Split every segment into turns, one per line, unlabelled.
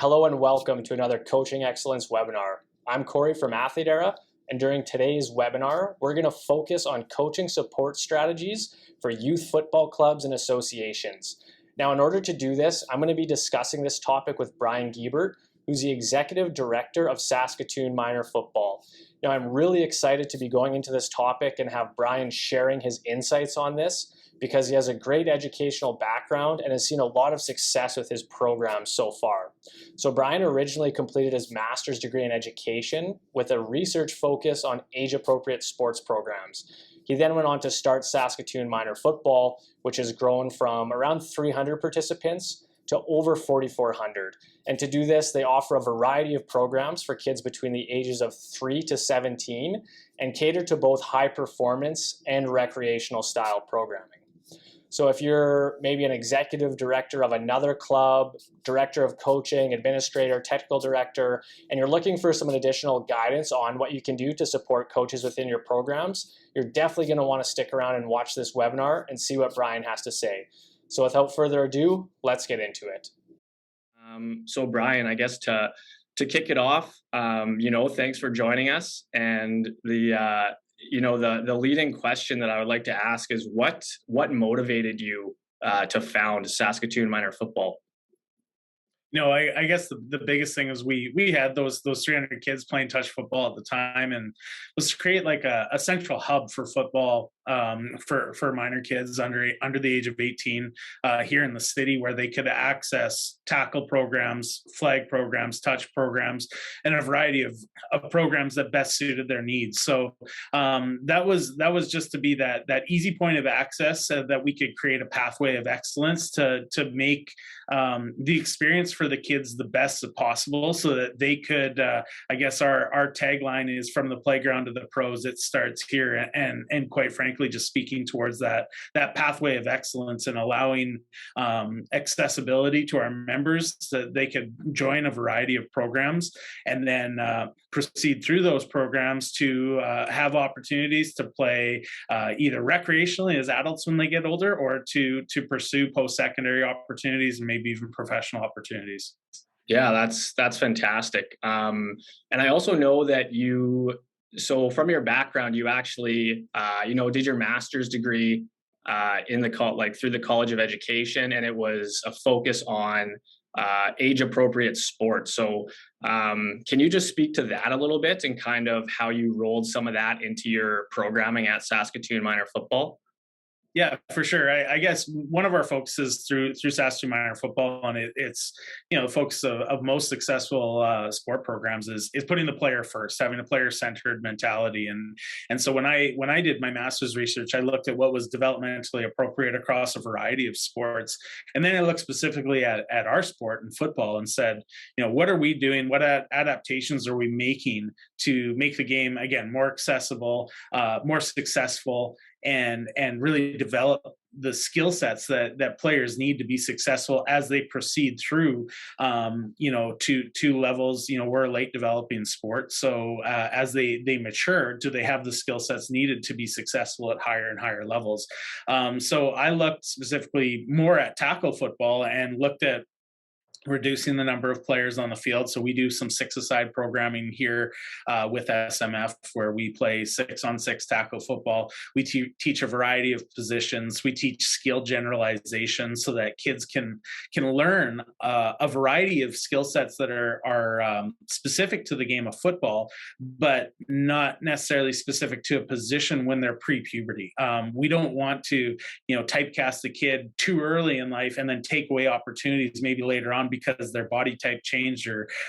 Hello and welcome to another Coaching Excellence webinar. I'm Corey from Athlete Era, and during today's webinar, we're going to focus on coaching support strategies for youth football clubs and associations. Now, in order to do this, I'm going to be discussing this topic with Brian Guebert, who's the Executive Director of Saskatoon Minor Football. Now, I'm really excited to be going into this topic and have Brian sharing his insights on this, because he has a great educational background and has seen a lot of success with his program so far. So Brian originally completed his master's degree in education with a research focus on age-appropriate sports programs. He then went on to start Saskatoon Minor Football, which has grown from around 300 participants to over 4,400. And to do this, they offer a variety of programs for kids between the ages of 3 to 17 and cater to both high performance and recreational style programming. So if you're maybe an executive director of another club, director of coaching, administrator, technical director, and you're looking for some additional guidance on what you can do to support coaches within your programs, you're definitely going to want to stick around and watch this webinar and see what Brian has to say. So without further ado, let's get into it. So Brian, I guess to kick it off, thanks for joining us. And the leading question that I would like to ask is what motivated you to found Saskatoon Minor Football?
I guess the biggest thing is we had those 300 kids playing touch football at the time, and was to create like a central hub for football for minor kids under the age of 18 here in the city, where they could access tackle programs, flag programs, touch programs, and a variety of programs that best suited their needs. So that was just to be that easy point of access, that we could create a pathway of excellence to make the experience for the kids the best possible, so that they could, I guess our tagline is from the playground to the pros, it starts here. And quite frankly, just speaking towards that pathway of excellence and allowing accessibility to our members, so that they could join a variety of programs and then proceed through those programs to have opportunities to play either recreationally as adults when they get older, or to pursue post-secondary opportunities and maybe even professional opportunities.
Yeah, that's fantastic. And I also know that so from your background, you actually, did your master's degree through the College of Education, and it was a focus on age-appropriate sports. So can you just speak to that a little bit and kind of how you rolled some of that into your programming at Saskatoon Minor Football?
Yeah, for sure. I guess one of our focuses through Saskatoon Minor Football, and it's the focus of most successful sport programs is putting the player first, having a player-centered mentality. And so when I did my master's research, I looked at what was developmentally appropriate across a variety of sports, and then I looked specifically at our sport and football and said, what are we doing? What adaptations are we making to make the game again more accessible, more successful, and really develop the skill sets that players need to be successful as they proceed through, to levels. We're a late developing sport. So as they mature, do they have the skill sets needed to be successful at higher and higher levels? So I looked specifically more at tackle football and looked at reducing the number of players on the field. So we do some 6-a-side programming here with SMF, where we play 6-on-6 tackle football. We teach a variety of positions. We teach skill generalization so that kids can learn a variety of skill sets that are specific to the game of football, but not necessarily specific to a position when they're pre-puberty. We don't want to, typecast a kid too early in life and then take away opportunities maybe later on because their body type changed,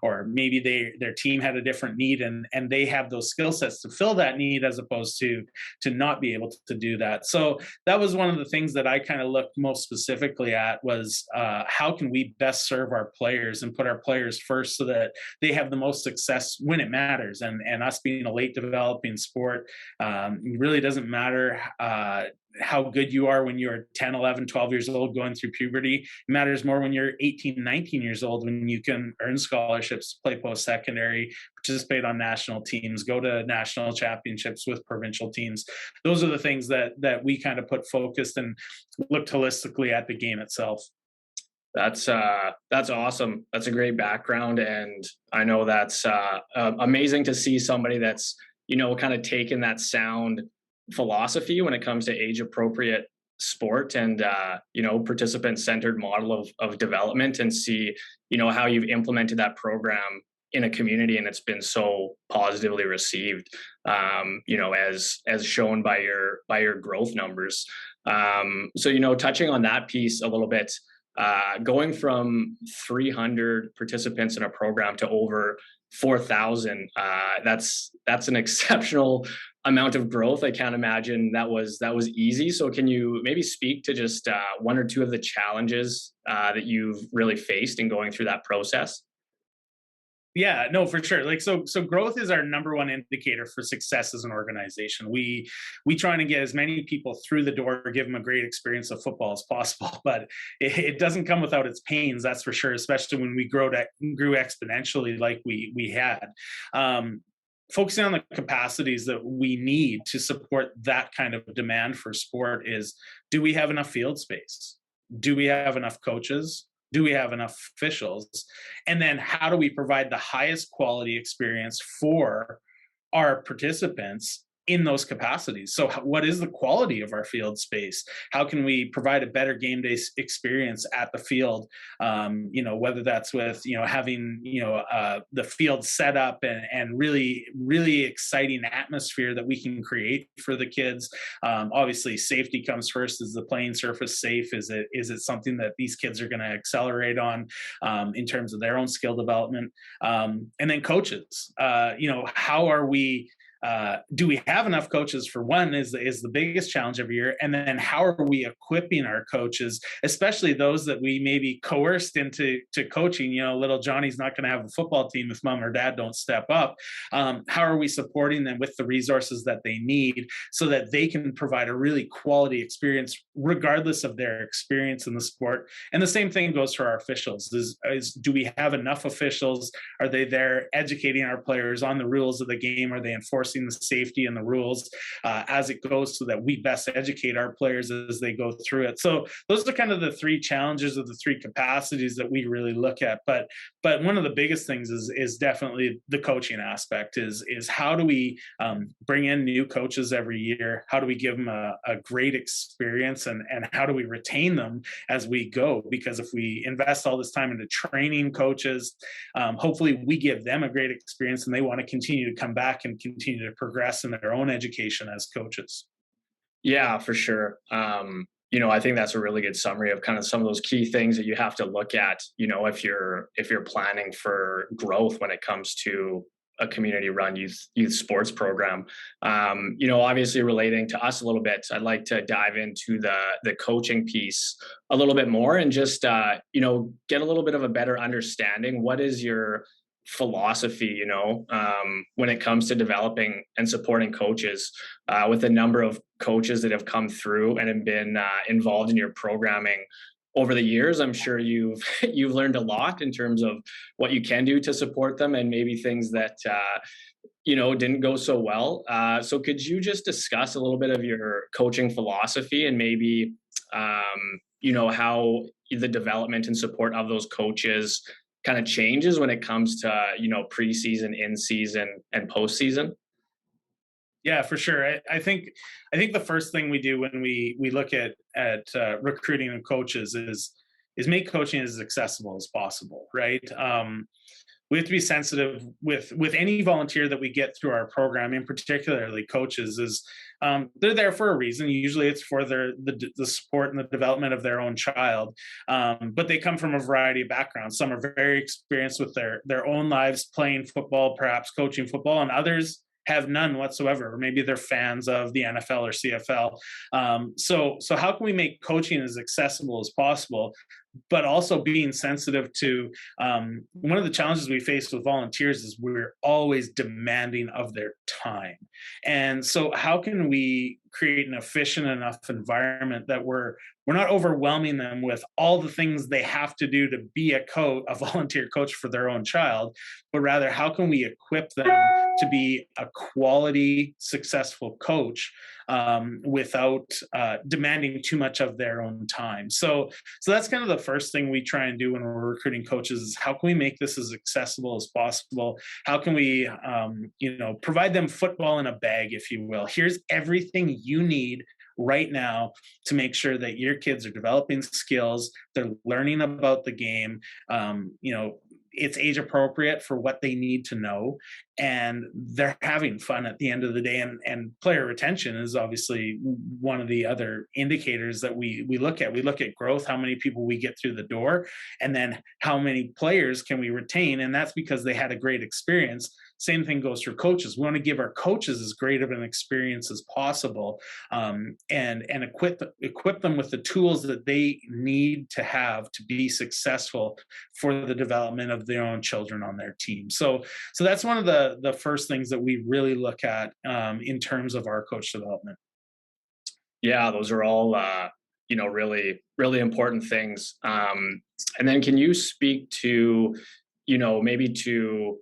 or maybe their team had a different need, and they have those skill sets to fill that need, as opposed to not be able to do that. So that was one of the things that I kind of looked most specifically at, was how can we best serve our players and put our players first, so that they have the most success when it matters. And us being a late developing sport, it really doesn't matter how good you are when you're 10, 11, 12 years old going through puberty. It matters more when you're 18, 19 years old, when you can earn scholarships, play post-secondary, participate on national teams, go to national championships with provincial teams. Those are the things that we kind of put focused and looked holistically at the game itself.
That's awesome. That's a great background, and I know that's amazing to see somebody that's kind of taken that sound philosophy when it comes to age appropriate sport and participant centered model of development, and see how you've implemented that program in a community, and it's been so positively received. As shown by your growth numbers. So touching on that piece a little bit, going from 300 participants in a program to over 4,000, that's an exceptional amount of growth. I can't imagine that was easy. So can you maybe speak to just one or two of the challenges that you've really faced in going through that process?
Yeah, no, for sure. Like, so growth is our number one indicator for success as an organization. We try to get as many people through the door, give them a great experience of football as possible, but it doesn't come without its pains, that's for sure, especially when we grew exponentially like we had. Focusing on the capacities that we need to support that kind of demand for sport is, do we have enough field space? Do we have enough coaches? Do we have enough officials? And then how do we provide the highest quality experience for our participants in those capacities? So what is the quality of our field space? How can we provide a better game day experience at the field? Whether that's with having the field set up and really really exciting atmosphere that we can create for the kids. Obviously safety comes first. Is the playing surface safe? Is it something that these kids are going to accelerate on in terms of their own skill development? And then coaches, how are we, do we have enough coaches? For one, is the biggest challenge every year. And then how are we equipping our coaches, especially those that we maybe coerced into coaching? Little Johnny's not going to have a football team if mom or dad don't step up. How are we supporting them with the resources that they need so that they can provide a really quality experience regardless of their experience in the sport? And the same thing goes for our officials. Do we have enough officials? Are they there educating our players on the rules of the game? Are they enforcing the safety and the rules as it goes, so that we best educate our players as they go through it? So those are kind of the three challenges of the three capacities that we really look at. But one of the biggest things is definitely the coaching aspect. Is how do we bring in new coaches every year? How do we give them a great experience, and how do we retain them as we go? Because if we invest all this time into training coaches, hopefully we give them a great experience and they want to continue to come back and continue to progress in their own education as coaches.
Yeah, for sure. I think that's a really good summary of kind of some of those key things that you have to look at, if you're planning for growth when it comes to a community-run youth sports program. Obviously relating to us a little bit, I'd like to dive into the coaching piece a little bit more, and just get a little bit of a better understanding. What is your philosophy, when it comes to developing and supporting coaches, with a number of coaches that have come through and have been involved in your programming over the years? I'm sure you've you've learned a lot in terms of what you can do to support them, and maybe things that didn't go so well. So could you just discuss a little bit of your coaching philosophy, and maybe how the development and support of those coaches kind of changes when it comes to preseason, in season, and postseason?
Yeah, for sure. I think the first thing we do when we look at recruiting of coaches is make coaching as accessible as possible, right? We have to be sensitive with any volunteer that we get through our program, in particularly coaches. Is they're there for a reason. Usually it's for the support and the development of their own child, but they come from a variety of backgrounds. Some are very experienced with their own lives playing football, perhaps coaching football, and others have none whatsoever, or maybe they're fans of the NFL or CFL. So how can we make coaching as accessible as possible, but also being sensitive to one of the challenges we face with volunteers is we're always demanding of their time. And so how can we create an efficient enough environment that we're we're not overwhelming them with all the things they have to do to be a volunteer coach for their own child, but rather how can we equip them to be a quality, successful coach without demanding too much of their own time. So that's kind of the first thing we try and do when we're recruiting coaches is how can we make this as accessible as possible? How can we, provide them football in a bag, if you will? Here's everything you need right now to make sure that your kids are developing skills, they're learning about the game, it's age appropriate for what they need to know, and they're having fun at the end of the day. And player retention is obviously one of the other indicators that we look at. We look at growth, how many people we get through the door, and then how many players can we retain, and that's because they had a great experience. Same thing goes for coaches. We want to give our coaches as great of an experience as possible, and equip them with the tools that they need to have to be successful for the development of their own children on their team. So that's one of the first things that we really look at in terms of our coach development.
Yeah, those are all really really important things. And then can you speak to maybe to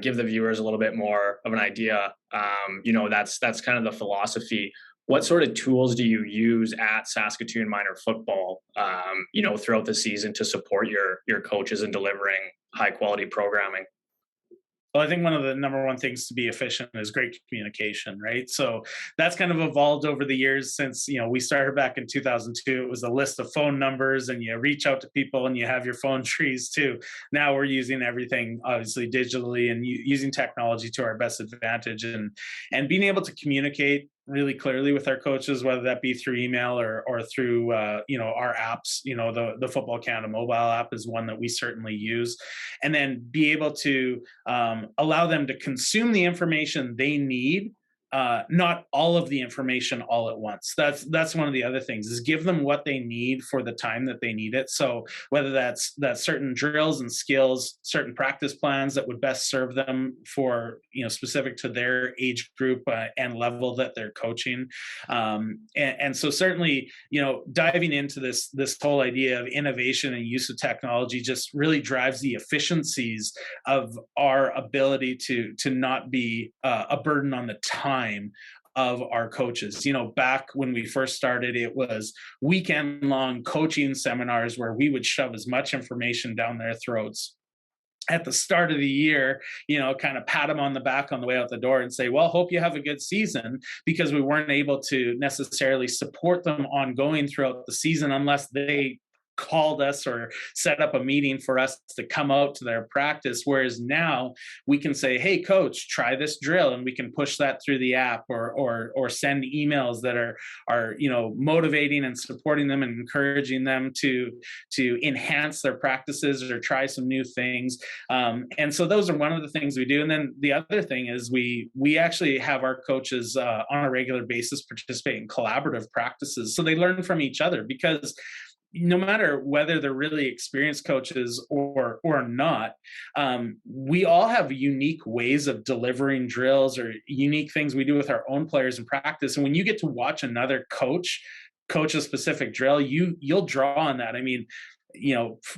give the viewers a little bit more of an idea? That's kind of the philosophy. What sort of tools do you use at Saskatoon Minor Football, throughout the season to support your coaches in delivering high quality programming?
Well, I think one of the number one things to be efficient is great communication, right? So that's kind of evolved over the years since, we started back in 2002. It was a list of phone numbers and you reach out to people and you have your phone trees too. Now we're using everything obviously digitally and using technology to our best advantage, and being able to communicate really clearly with our coaches, whether that be through email or through our apps. The Football Canada mobile app is one that we certainly use, and then be able to allow them to consume the information they need, not all of the information all at once. That's one of the other things, is give them what they need for the time that they need it. So whether that's certain drills and skills, certain practice plans that would best serve them for, specific to their age group and level that they're coaching. And so certainly, diving into this whole idea of innovation and use of technology just really drives the efficiencies of our ability to not be a burden on the time of our coaches. Back when we first started, it was weekend-long coaching seminars where we would shove as much information down their throats at the start of the year, kind of pat them on the back on the way out the door and say, well, hope you have a good season, because we weren't able to necessarily support them ongoing throughout the season unless they called us or set up a meeting for us to come out to their practice. Whereas now we can say, hey coach, try this drill, and we can push that through the app or send emails that are motivating and supporting them and encouraging them to enhance their practices or try some new things. And so those are one of the things we do. And then the other thing is we actually have our coaches on a regular basis participate in collaborative practices, so they learn from each other, because no matter whether they're really experienced coaches or not, we all have unique ways of delivering drills or unique things we do with our own players in practice. And when you get to watch another coach a specific drill, you'll draw on that. I mean,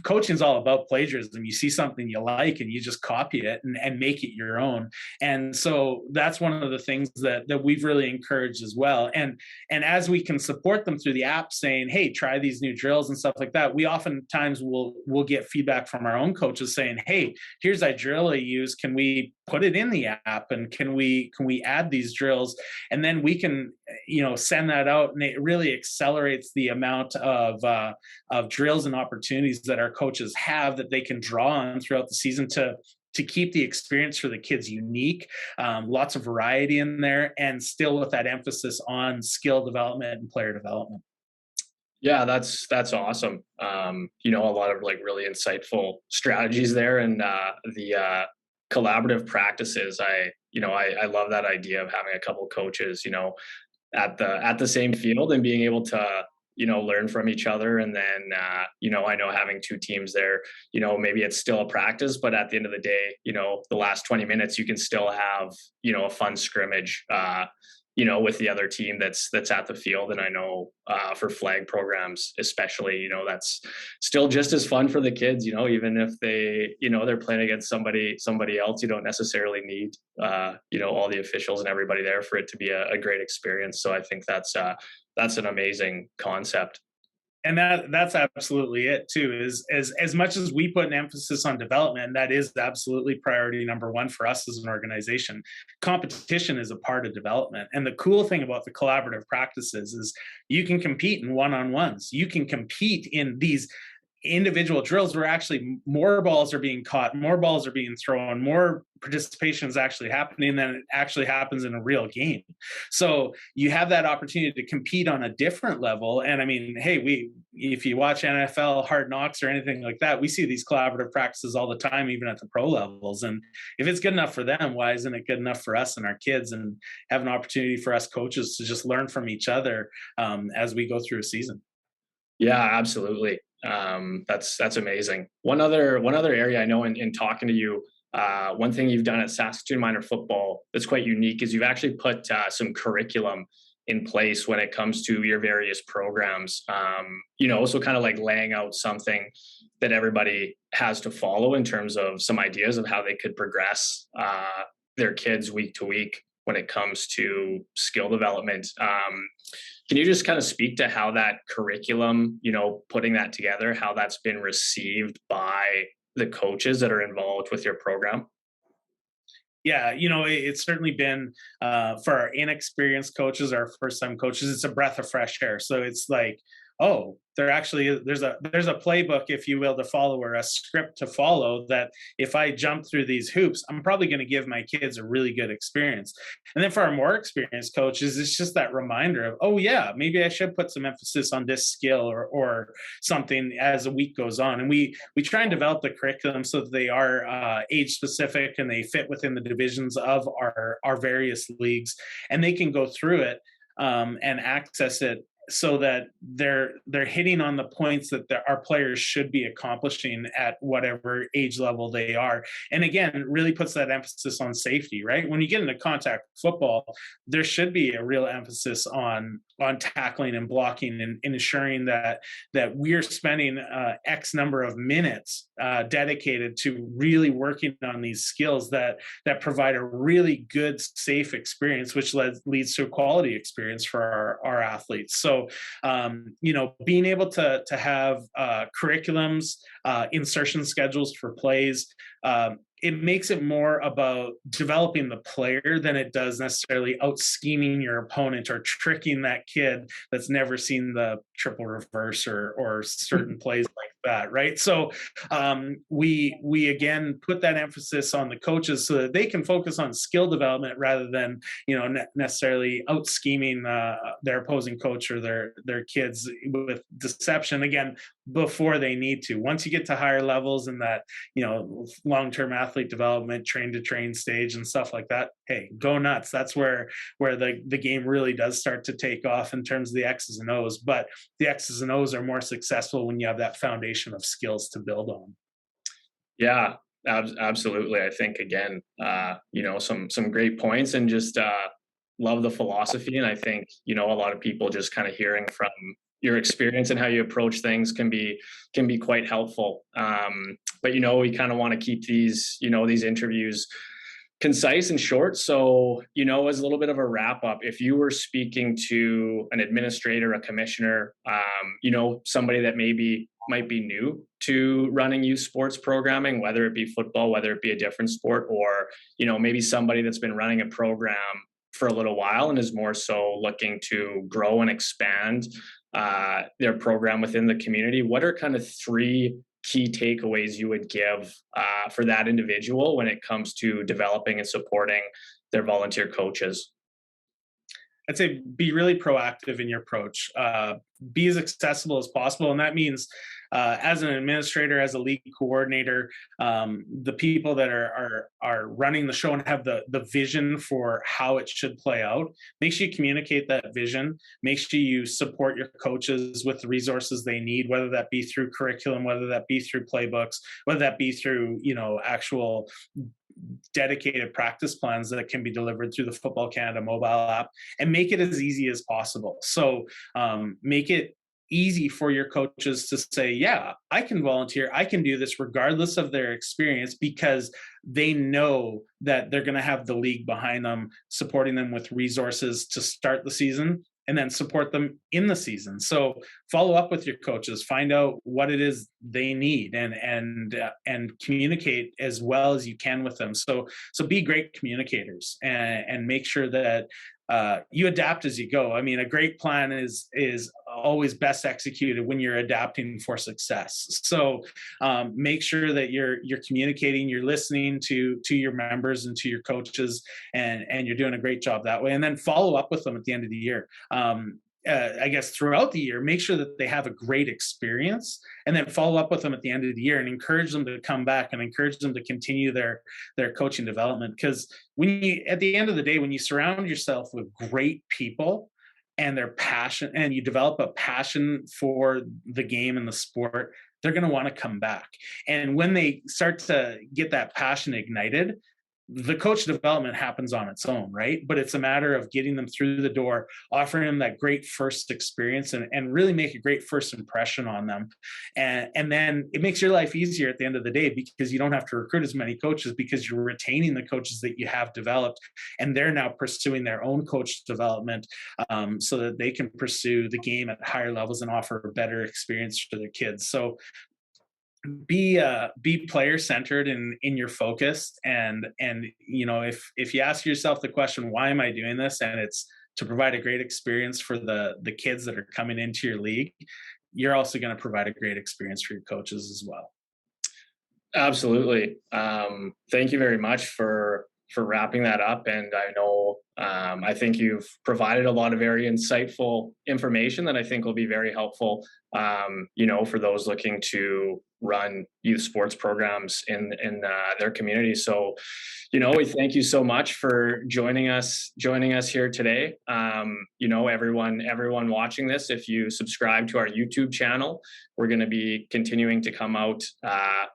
coaching is all about plagiarism. You see something you like and you just copy it and make it your own. And so that's one of the things that we've really encouraged as well. And as we can support them through the app saying, hey, try these new drills and stuff like that, we oftentimes will get feedback from our own coaches saying, hey, here's that drill I use. Can we put it in the app, and can we add these drills? And then we can, send that out, and it really accelerates the amount of drills and opportunities that our coaches have that they can draw on throughout the season to keep the experience for the kids unique, lots of variety in there, and still with that emphasis on skill development and player development.
Yeah, that's awesome. A lot of really insightful strategies there, and the collaborative practices. I love that idea of having a couple coaches, at the same field and being able to learn from each other. And then I know having two teams there, maybe it's still a practice, but at the end of the day, the last 20 minutes you can still have a fun scrimmage with the other team that's at the field. And I know for flag programs, especially, that's still just as fun for the kids, even if they're playing against somebody else. You don't necessarily need, all the officials and everybody there for it to be a great experience. So I think that's an amazing concept.
And that's absolutely it too, is as much as we put an emphasis on development, that is absolutely priority number one for us as an organization. Competition is a part of development. And the cool thing about the collaborative practices is you can compete in one-on-ones. You can compete in these individual drills where actually more balls are being caught, more balls are being thrown, more participation is actually happening than it actually happens in a real game. So you have that opportunity to compete on a different level. And I mean, hey, if you watch NFL Hard Knocks or anything like that, we see these collaborative practices all the time, even at the pro levels. And if it's good enough for them, why isn't it good enough for us and our kids, and have an opportunity for us coaches to just learn from each other as we go through a season?
Yeah, absolutely. That's amazing. One other area I know in talking to you, one thing you've done at Saskatoon Minor Football that's quite unique is you've actually put some curriculum in place when it comes to your various programs. So kind of like laying out something that everybody has to follow in terms of some ideas of how they could progress their kids week to week when it comes to skill development. Can you just kind of speak to how that curriculum, putting that together, how that's been received by the coaches that are involved with your program?
Yeah, it's certainly been for our inexperienced coaches, our first time coaches, it's a breath of fresh air. So it's like, oh, there's a playbook, if you will, to follow, or a script to follow, that if I jump through these hoops, I'm probably going to give my kids a really good experience. And then for our more experienced coaches, it's just that reminder of, oh yeah, maybe I should put some emphasis on this skill or something as a week goes on. And we try and develop the curriculum so that they are age specific and they fit within the divisions of our various leagues, and they can go through it and access it so that they're hitting on the points that our players should be accomplishing at whatever age level they are. And again, really puts that emphasis on safety, right? When you get into contact football, there should be a real emphasis on tackling and blocking, and ensuring that we're spending X number of minutes dedicated to really working on these skills that provide a really good, safe experience, which leads to a quality experience for our athletes. So, being able to have curriculums, insertion schedules for plays, it makes it more about developing the player than it does necessarily out scheming your opponent or tricking that kid that's never seen the triple reverse or certain plays like that, right? So we again put that emphasis on the coaches so that they can focus on skill development rather than necessarily out scheming their opposing coach or their kids with deception, again, before they need to. Once you get to higher levels in that long-term athlete development, train to train stage and stuff like that, hey, go nuts. That's where the game really does start to take off in terms of the X's and O's. But the X's and O's are more successful when you have that foundation of skills to build on.
Yeah, absolutely. I think again, some great points, and just love the philosophy. And I think a lot of people just kind of hearing from your experience and how you approach things can be quite helpful. But we kind of want to keep these interviews concise and short. So, as a little bit of a wrap up, if you were speaking to an administrator, a commissioner, somebody that might be new to running youth sports programming, whether it be football, whether it be a different sport, or, maybe somebody that's been running a program for a little while and is more so looking to grow and expand their program within the community, what are kind of 3 key takeaways you would give for that individual when it comes to developing and supporting their volunteer coaches?
I'd say be really proactive in your approach. Be as accessible as possible. And that means as an administrator, as a league coordinator, the people that are running the show and have the vision for how it should play out, make sure you communicate that vision. Make sure you support your coaches with the resources they need, whether that be through curriculum, whether that be through playbooks, whether that be through actual dedicated practice plans that can be delivered through the Football Canada mobile app, and make it as easy as possible. So make it easy for your coaches to say, yeah, I can volunteer, I can do this regardless of their experience, because they know that they're going to have the league behind them, supporting them with resources to start the season and then support them in the season. So follow up with your coaches, find out what it is they need, and communicate as well as you can with them. So be great communicators, and make sure that you adapt as you go. I mean, a great plan is always best executed when you're adapting for success. So make sure that you're communicating, you're listening to your members and to your coaches, and you're doing a great job that way. And then follow up with them at the end of the year. I guess throughout the year, make sure that they have a great experience, and then follow up with them at the end of the year and encourage them to come back and encourage them to continue their coaching development. Because at the end of the day, when you surround yourself with great people and their passion, and you develop a passion for the game and the sport, they're going to want to come back. And when they start to get that passion ignited, the coach development happens on its own, right? But it's a matter of getting them through the door, offering them that great first experience, and really make a great first impression on them. And then it makes your life easier at the end of the day, because you don't have to recruit as many coaches, because you're retaining the coaches that you have developed, and they're now pursuing their own coach development, so that they can pursue the game at higher levels and offer a better experience for their kids. So be player centered in your focus, and if you ask yourself the question, why am I doing this, and it's to provide a great experience for the kids that are coming into your league, you're also going to provide a great experience for your coaches as well.
Absolutely. Thank you very much for wrapping that up. And I know I think you've provided a lot of very insightful information that I think will be very helpful, for those looking to run youth sports programs in their community. So, we thank you so much for joining us here today. Everyone watching this, if you subscribe to our YouTube channel, we're going to be continuing to come out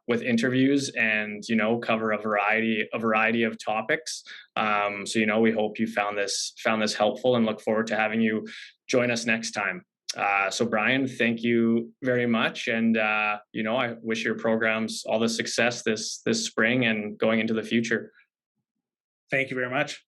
with interviews and, cover a variety of topics. So, we hope you found this helpful, and look forward to having you join us next time. So Brian, thank you very much. And, I wish your programs all the success this spring and going into the future.
Thank you very much.